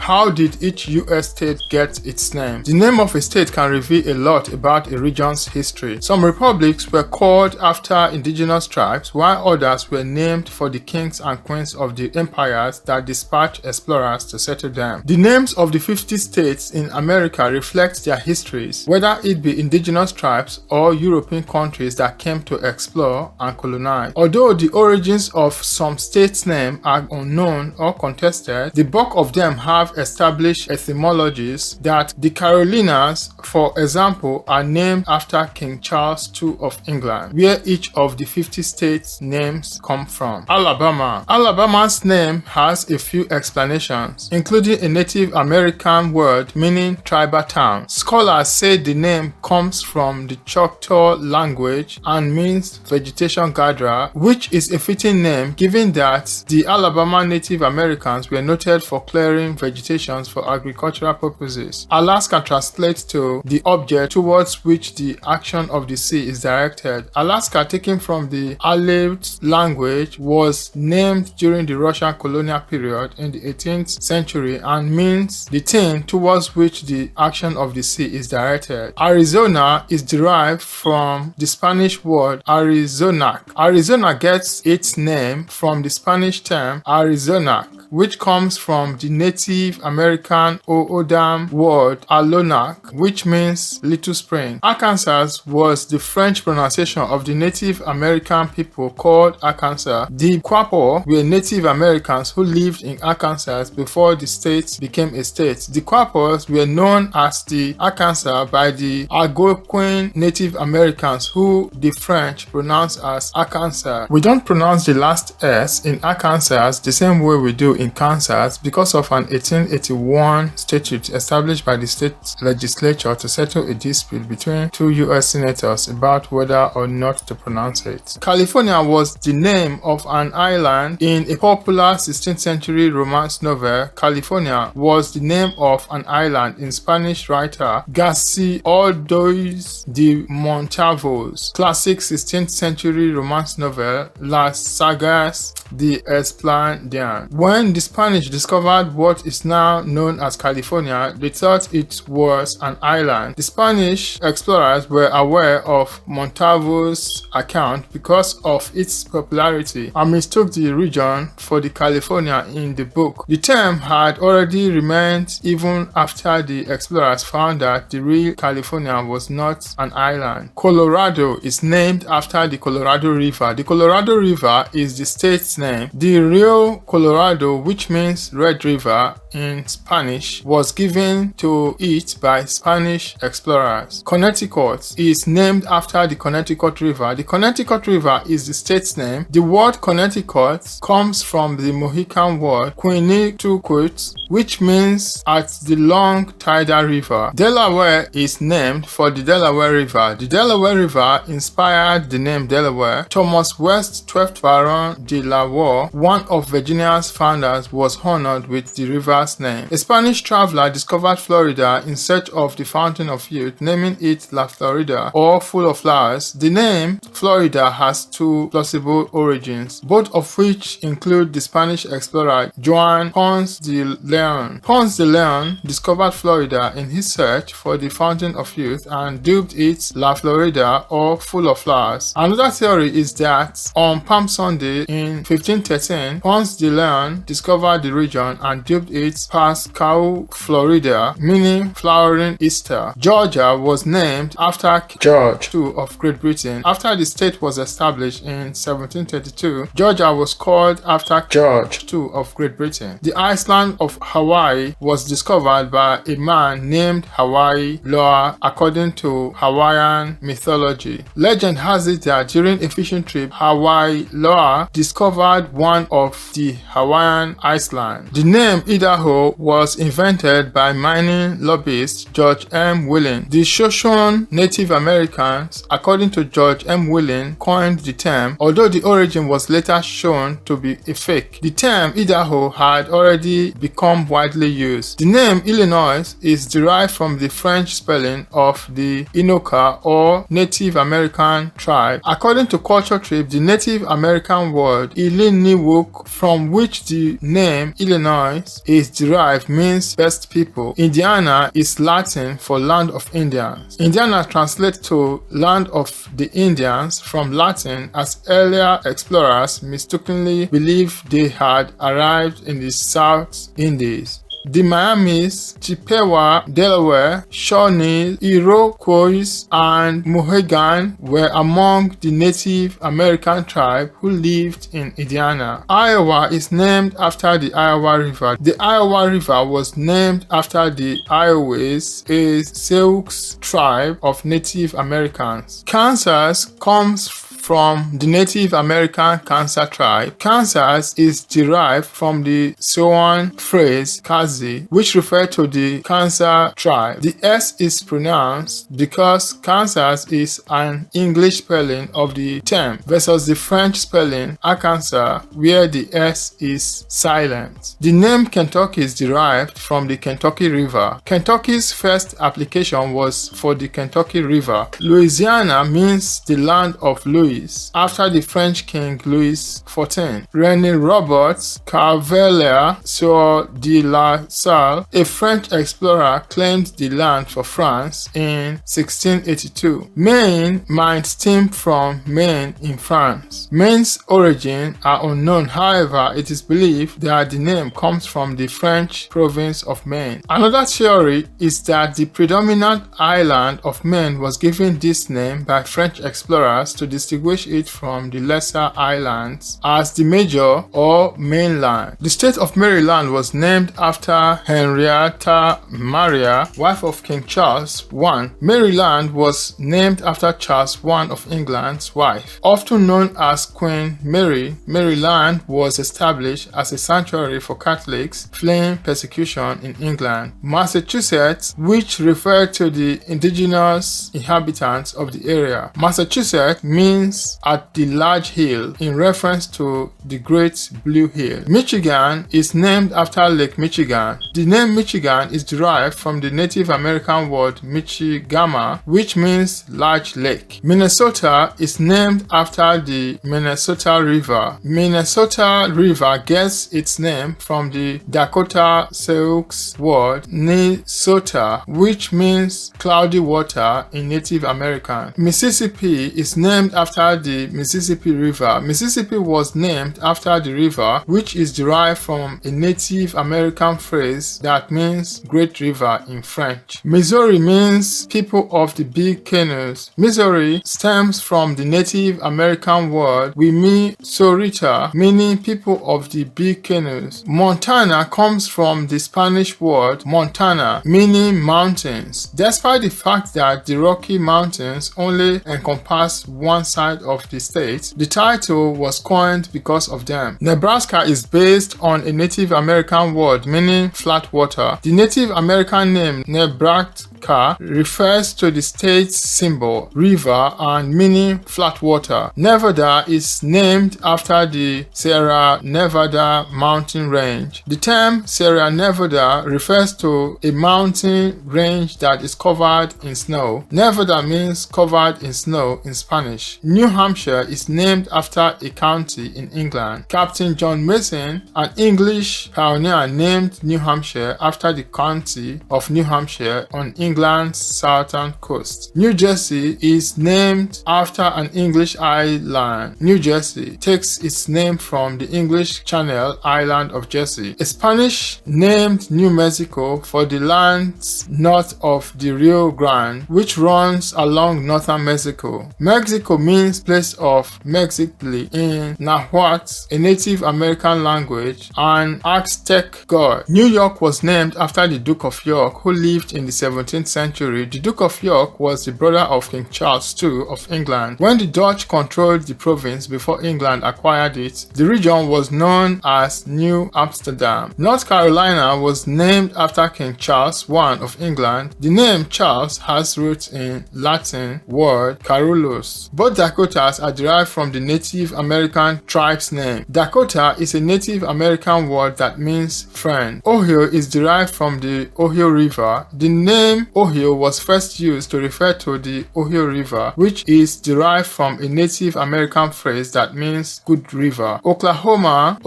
How did each US state get its name? The name of a state can reveal a lot about a region's history. Some republics were called after indigenous tribes, while others were named for the kings and queens of the empires that dispatched explorers to settle them. The names of the 50 states in America reflect their histories, whether it be indigenous tribes or European countries that came to explore and colonize. Although the origins of some states' names are unknown or contested, the bulk of them have established etymologies. That the Carolinas, for example, are named after King Charles II of England, where each of the 50 states' names come from. Alabama. Alabama's name has a few explanations, including a Native American word meaning tribal town. Scholars say the name comes from the Choctaw language and means vegetation gatherer, which is a fitting name given that the Alabama Native Americans were noted for clearing vegetation for agricultural purposes. Alaska translates to the object towards which the action of the sea is directed. Alaska, taken from the Aleut language, was named during the Russian colonial period in the 18th century and means the thing towards which the action of the sea is directed. Arizona is derived from the Spanish word Arizonac. Arizona gets its name from the Spanish term Arizonac, which comes from the Native American O'odham word Alonac, which means little spring. Arkansas was the French pronunciation of the Native American people called Arkansas. The Quapaw were Native Americans who lived in Arkansas before the state became a state. The Quapaws were known as the Arkansas by the Algonquin Native Americans, who the French pronounce as Arkansas. We don't pronounce the last S in Arkansas the same way we do in Kansas because of an 1881 statute established by the state legislature to settle a dispute between two U.S. senators about whether or not to pronounce it. California was the name of an island in a popular 16th century romance novel. California was the name of an island in Spanish writer Garcia Ordóñez de Montalvo's classic 16th century romance novel Las Sagas de Esplandian. When the Spanish discovered what is now known as California, they thought it was an island. The Spanish explorers were aware of Montalvo's account because of its popularity and mistook the region for the California in the book. The term had already remained even after the explorers found that the real California was not an island. Colorado is named after the Colorado River. The Colorado River is the state's name. The Rio Colorado, which means Red River in Spanish, was given to it by Spanish explorers. Connecticut is named after the Connecticut River. The Connecticut River is the state's name. The word Connecticut comes from the Mohican word Quinnipiac, which means at the long tidal river. Delaware is named for the Delaware River. The Delaware River inspired the name Delaware. Thomas West, 12th Baron Delaware, one of Virginia's founders, was honored with the river's name. A Spanish traveler discovered Florida in search of the Fountain of Youth, naming it La Florida, or full of flowers. The name Florida has two plausible origins, both of which include the Spanish explorer Juan Ponce de Leon. Ponce de Leon discovered Florida in his search for the Fountain of Youth and dubbed it La Florida, or full of flowers. Another theory is that on Palm Sunday in 1513, Ponce de Leon discovered the region and dubbed it Pascua Florida, meaning flowering Easter. Georgia was named after King George II of Great Britain. After the state was established in 1732, Georgia was called after George II of Great Britain. The island of Hawaii was discovered by a man named Hawaii Loa, according to Hawaiian mythology. Legend has it that during a fishing trip, Hawaii Loa discovered one of the Hawaiian islands. The name Idaho was invented by mining lobbyist George M. Willing. The Shoshone Native Americans, according to George M. Willing, coined the term, although the origin was later shown to be a fake. The term Idaho had already become widely used. The name Illinois is derived from the French spelling of the Inuka, or Native American tribe. According to Culture Trip, the Native American word Illiniwuk, from which the name Illinois is is derived means best people. Indiana is Latin for land of Indians. Indiana translates to land of the Indians from Latin, as earlier explorers mistakenly believed they had arrived in the South Indies. The Miamis, Chippewa, Delaware, Shawnee, Iroquois, and Mohegan were among the Native American tribes who lived in Indiana. Iowa is named after the Iowa River. The Iowa River was named after the Iowas, a Sioux tribe of Native Americans. Kansas comes from the Native American Kansas tribe. Kansas is derived from the Siouan phrase Kazi, which refers to the Kansas tribe. The S is pronounced because Kansas is an English spelling of the term versus the French spelling Arkansas, where the S is silent. The name Kentucky is derived from the Kentucky River. Kentucky's first application was for the Kentucky River. Louisiana means the land of Louis, after the French King Louis XIV. René Robert Cavelier sur de la Salle, a French explorer, claimed the land for France in 1682. Maine might stem from Maine in France. Maine's origins are unknown, however, it is believed that the name comes from the French province of Maine. Another theory is that the predominant island of Maine was given this name by French explorers to distinguish it from the lesser islands as the major or mainland. The state of Maryland was named after Henrietta Maria, wife of King Charles I. Maryland was named after Charles I of England's wife. Often known as Queen Mary, Maryland was established as a sanctuary for Catholics fleeing persecution in England. Massachusetts, which referred to the indigenous inhabitants of the area. Massachusetts means at the large hill in reference to the Great Blue Hill. Michigan is named after Lake Michigan. The name Michigan is derived from the Native American word Michigama, which means large lake. Minnesota is named after the Minnesota River. Minnesota River gets its name from the Dakota Sioux word Nisota, which means cloudy water in Native American. Mississippi is named after the Mississippi River. Mississippi was named after the river, which is derived from a Native American phrase that means great river in French. Missouri means people of the big canoes. Missouri stems from the Native American word Wimisorita, meaning people of the big canoes. Montana comes from the Spanish word Montana, meaning mountains. Despite the fact that the Rocky Mountains only encompass one side of the state, the title was coined because of them. Nebraska is based on a Native American word meaning flat water. The Native American name Nebraska refers to the state's symbol, river, and meaning flat water. Nevada is named after the Sierra Nevada mountain range. The term Sierra Nevada refers to a mountain range that is covered in snow. Nevada means covered in snow in Spanish. New Hampshire is named after a county in England. Captain John Mason, an English pioneer, named New Hampshire after the county of New Hampshire on England's southern coast. New Jersey is named after an English island. New Jersey takes its name from the English Channel island of Jersey. A Spanish named New Mexico for the lands north of the Rio Grande, which runs along northern Mexico. Mexico means place of Mexicali in Nahuatl, a Native American language, and Aztec god. New York was named after the Duke of York, who lived in the 17th century. The Duke of York was the brother of King Charles II of England. When the Dutch controlled the province before England acquired it, the region was known as New Amsterdam. North Carolina was named after King Charles I of England. The name Charles has roots in Latin word Carolus. Both Dakotas are derived from the Native American tribe's name. Dakota is a Native American word that means friend. Ohio is derived from the Ohio River. The name Ohio was first used to refer to the Ohio River, which is derived from a Native American phrase that means good river. Oklahoma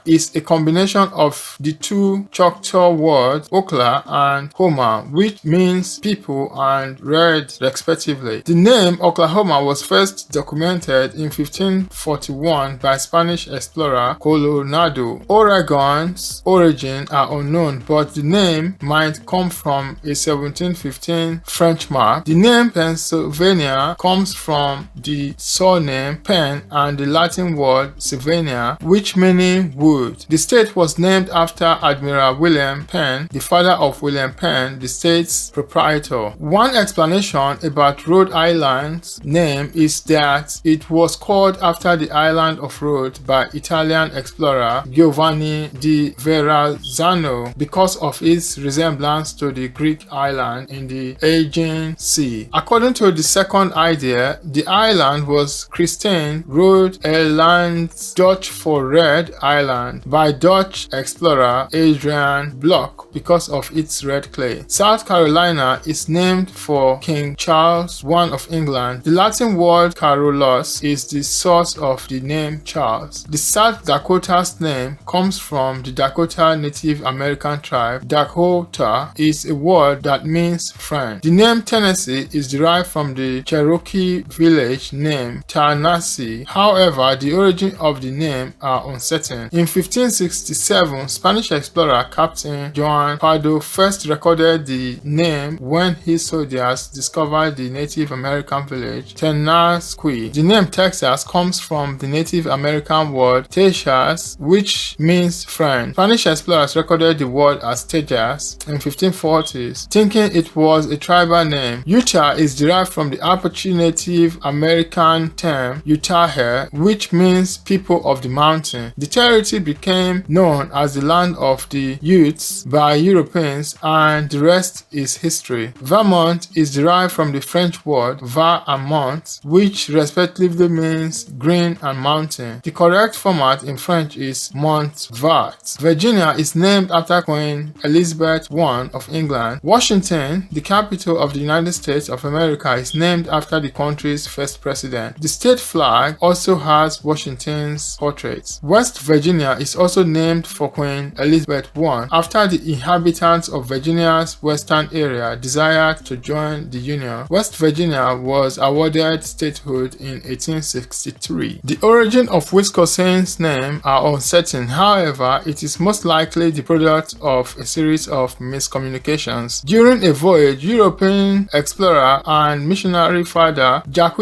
is a combination of the two Choctaw words Okla and Homa, which means people and red respectively. The name Oklahoma was first documented in 1541 by Spanish explorer Coronado. Oregon's origin are unknown, but the name might come from a 1715 French map. The name Pennsylvania comes from the surname Penn and the Latin word Sylvania, which meaning wood. The state was named after Admiral William Penn, the father of William Penn, the state's proprietor. One explanation about Rhode Island's name is that it was called after the island of Rhodes by Italian explorer Giovanni di Verrazzano because of its resemblance to the Greek island in the Aegean Sea. According to the second idea, the island was christened Rhode Island, Dutch for Red Island, by Dutch explorer Adrian Block because of its red clay. South Carolina is named for King Charles I of England. The Latin word Carolus is the source of the name Charles. The South Dakota's name comes from the Dakota Native American tribe. Dakota is a word that means friend. The name Tennessee is derived from the Cherokee village name Tennessee. However, the origin of the name are uncertain. In 1567, Spanish explorer Captain Juan Pardo first recorded the name when his soldiers discovered the Native American village Tenasqui. The name Texas comes from the Native American word Texas, which means friend. Spanish explorers recorded the word as Tejas in 1540s, thinking it was a tribal name. Utah is derived from the Apache Native American term Utahe, which means people of the mountain. The territory became known as the land of the Utes by Europeans, and the rest is history. Vermont is derived from the French word var and mont, which respectively means green and mountain. The correct format in French is Montvert. Virginia is named after Queen Elizabeth I of England. Washington, the capital of the United States of America, is named after the country's first president. The state flag also has Washington's portrait. West Virginia is also named for Queen Elizabeth I after the inhabitants of Virginia's western area desired to join the Union. West Virginia was awarded statehood in 1863. The origin of Wisconsin's name are uncertain. However, it is most likely the product of a series of miscommunications. During a voyage, European explorer and missionary father Jacques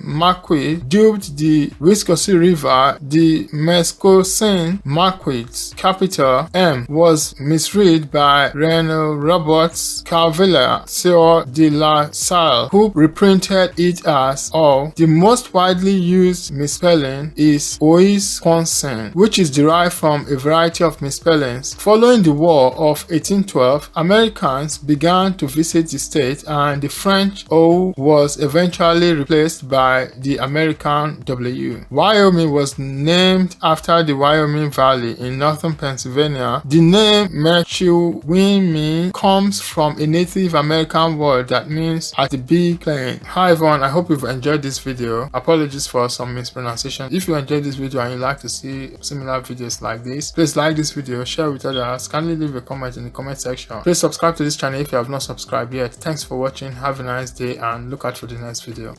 Marquis dubbed the Wisconsin River the Mescocin Marquis. Capital M was misread by Reno Roberts Calvilla Sieur de la Salle, who reprinted it as O. The most widely used misspelling is Oisconsin, which is derived from a variety of misspellings. Following the War of 1812, Americans began to visit the state, and the French O was eventually replaced by the American W. Wyoming was named after the Wyoming Valley in northern Pennsylvania. The name Mechiwimi comes from a Native American word that means at the big plain. Hi everyone, I hope you've enjoyed this video. Apologies for some mispronunciation. If you enjoyed this video and you'd like to see similar videos like this, please like this video, share with others, kindly leave a comment in the comment section. Please subscribe to this channel if you have not subscribed yet. Thanks for watching, have a nice day, and look out for the next video.